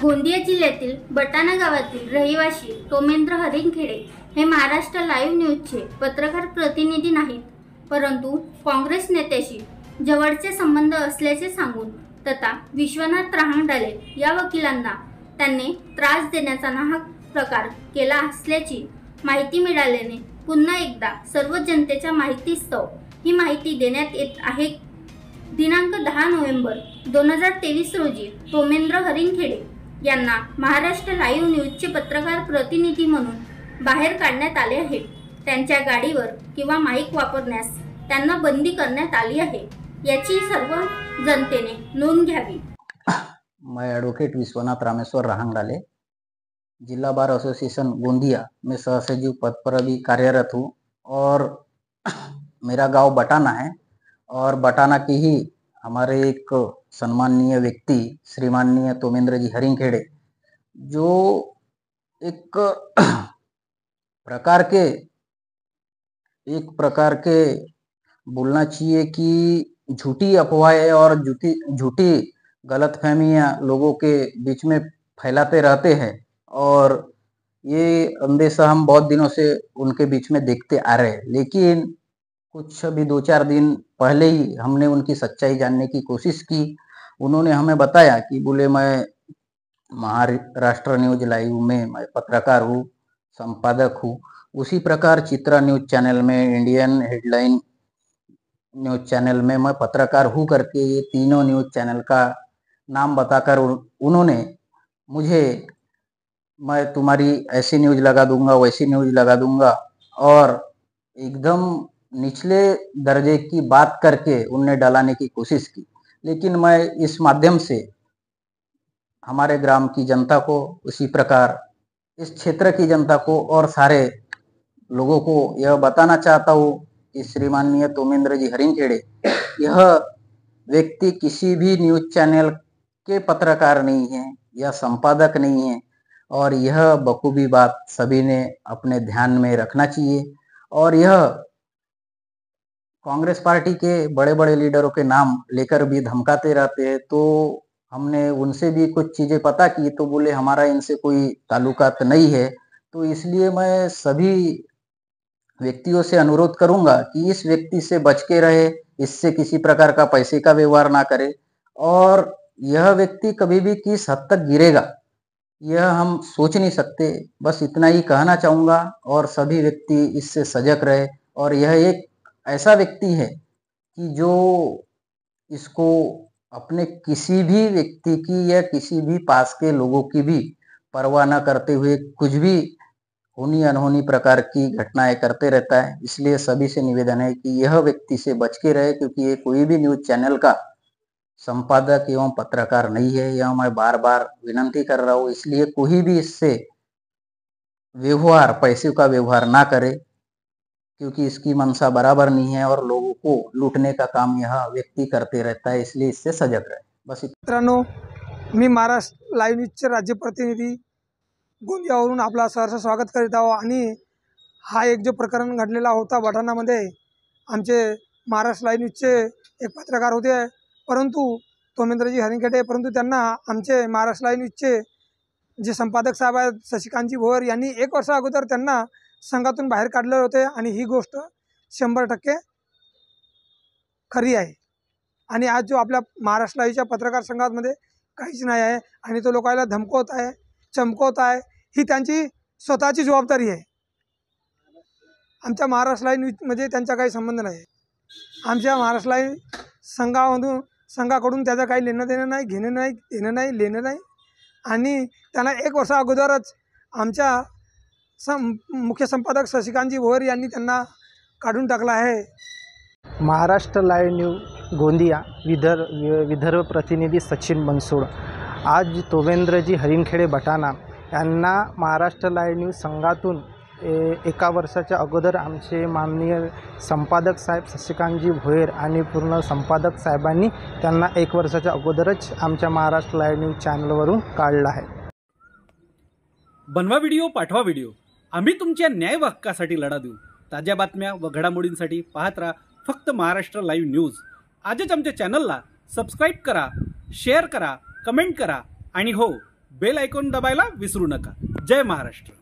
गोंदिया जिल्ह्यातील बटाणा गावातील रहिवासी तोमेंद्र हरिंगखेडे हे महाराष्ट्र लाईव्ह न्यूजचे पत्रकार प्रतिनिधी नाहीत, परंतु काँग्रेस नेत्याशी जवळचे संबंध असल्याचे सांगून तथा विश्वनाथ रहांगडाले या वकिलांना त्यांनी त्रास देण्याचा नाहक प्रकार केला असल्याची माहिती मिळाल्याने पुन्हा एकदा सर्व जनतेच्या माहितीस्तव ही माहिती देण्यात येत आहे। दिनांक 10 नोव्हेंबर 2023 रोजी तोमेंद्र हरिंगखेडे यांना महाराष्ट्र लाईव्ह न्यूजचे पत्रकार प्रतिनिधी म्हणून बाहेर काढण्यात आले आहे। त्यांच्या गाडीवर किंवा माईक वापरण्यास त्यांना बंदी करण्यात आली आहे, याची सर्व जनतेने नोंद घ्यावी। मैं एडवोकेट विश्वनाथ रामेश्वर रहांगडाले, जिला बार एसोसिएशन गोंदिया में सहसचिव पद पर अभी कार्यरत हूँ और मेरा गांव बटाना है और बटाना की ही हमारे एक सम्माननीय व्यक्ति श्रीमाननीय तोमेंद्र जी हरिंगखेडे जो एक प्रकार के बोलना चाहिए कि झूठी अफवाहें और झूठी गलतफहमियां लोगों के बीच में फैलाते रहते हैं और ये अंदेशा हम बहुत दिनों से उनके बीच में देखते आ रहे हैं। लेकिन कुछ अभी 2-4 दिन पहले ही हमने उनकी सच्चाई जानने की कोशिश की। उन्होंने हमें बताया कि बोले मैं महाराष्ट्र न्यूज लाइव में मैं पत्रकार हूँ, संपादक हूँ। उसी प्रकार चित्रा न्यूज चैनल में, इंडियन हेडलाइन न्यूज चैनल में मैं पत्रकार हूँ करके ये तीनों न्यूज चैनल का नाम बताकर उन्होंने मुझे मैं तुम्हारी ऐसी न्यूज लगा दूंगा, वैसी न्यूज लगा दूंगा और एकदम निचले दर्जे की बात करके उनने डलाने की कोशिश की। लेकिन मैं इस माध्यम से हमारे ग्राम की जनता को, उसी प्रकार इस क्षेत्र की जनता को और सारे लोगों को यह बताना चाहता हूँ कि श्रीमाननीय तोमेंद्र जी हरिंगखेडे यह व्यक्ति किसी भी न्यूज चैनल के पत्रकार नहीं है या संपादक नहीं है और यह बखूबी बात सभी ने अपने ध्यान में रखना चाहिए। और यह कांग्रेस पार्टी के बड़े बड़े लीडरों के नाम लेकर भी धमकाते रहते हैं, तो हमने उनसे भी कुछ चीज़ें पता की तो बोले हमारा इनसे कोई ताल्लुकात नहीं है। तो इसलिए मैं सभी व्यक्तियों से अनुरोध करूंगा कि इस व्यक्ति से बच के रहे, इससे किसी प्रकार का पैसे का व्यवहार ना करे और यह व्यक्ति कभी भी किस हद तक गिरेगा यह हम सोच नहीं सकते। बस इतना ही कहना चाहूँगा और सभी व्यक्ति इससे सजग रहे। और यह एक ऐसा व्यक्ति है कि जो इसको अपने किसी भी व्यक्ति की या किसी भी पास के लोगों की भी परवाह न करते हुए कुछ भी होनी अनहोनी प्रकार की घटनाएं करते रहता है। इसलिए सभी से निवेदन है कि यह व्यक्ति से बच के रहे, क्योंकि ये कोई भी न्यूज चैनल का संपादक एवं पत्रकार नहीं है। यह मैं बार बार विनंती कर रहा हूँ। इसलिए कोई भी इससे व्यवहार, पैसे का व्यवहार ना करे, क्योंकि इसकी मनसा बराबर नहीं है और लोगों को लूटने का काम यह व्यक्ति करते रहता है। इसलिए इससे सजग रहे। बस मित्रांनो, मी महाराष्ट्र लाईव्ह न्यूजचे राज्य प्रतिनिधी गोंदियावरून आपला सहर्ष स्वागत करीत आहो। आणि हा एक जो प्रकरण घडलेला होता बटाणामध्ये, आमचे महाराष्ट्र लाईव्ह न्यूजचे एक पत्रकार होते, परंतु तोमेंद्रजी हरिंगखेडे, परंतु त्यांना आमचे महाराष्ट्र लाईव्ह न्यूजचे जे संपादक साहेब आहेत शशिकांतजी भोयर यांनी 1 वर्षा अगोदर त्यांना संघातून बाहेर काढले होते। आणि ही गोष्ट 100% खरी आहे। आणि आज जो आपल्या महाराष्ट्र लाईव्हच्या पत्रकार संघामध्ये काहीच नाही आहे आणि तो लोकांना धमकवत आहे, चमकवत आहे, ही त्यांची स्वतःची जबाबदारी आहे। आमच्या महाराष्ट्र लाईव्ह न्यूजमध्ये त्यांचा काही संबंध नाही। आमच्या महाराष्ट्र लाईव्ह संघाकडून त्याचा काही लेणं देणं नाही, घेणं नाही, देणं नाही, लेणं नाही। आणि त्यांना 1 वर्षा अगोदरच आमच्या मुख्य संपादक शशिकांतजी भोयर यांनी त्यांना काढून टाकला आहे। महाराष्ट्र लाईव्ह न्यूज गोंदिया विदर्भ प्रतिनिधी सचिन बनसोड। आज तोमेंद्रजी हरिंगखेडे बटाणा यांना महाराष्ट्र लाईव्ह न्यूज संघातून 1 वर्षाच्या अगोदर आमचे माननीय संपादक साहेब शशिकांतजी भोयर आणि पूर्ण संपादक साहेबांनी त्यांना 1 वर्षाच्या अगोदरच आमच्या महाराष्ट्र लाईव्ह न्यूज चॅनलवरून काढलं आहे। बनवा व्हिडिओ, पाठवा व्हिडिओ, आम्ही तुमच्या न्याय हक्कासाठी लढा देऊ। ताज्या बातम्या व घडामोडींसाठी पाहत राहा फक्त महाराष्ट्र लाईव्ह न्यूज। आजच आमच्या चॅनलला सबस्क्राईब करा, शेअर करा, कमेंट करा आणि हो, बेल आयकॉन दबायला विसरू नका. जय महाराष्ट्र.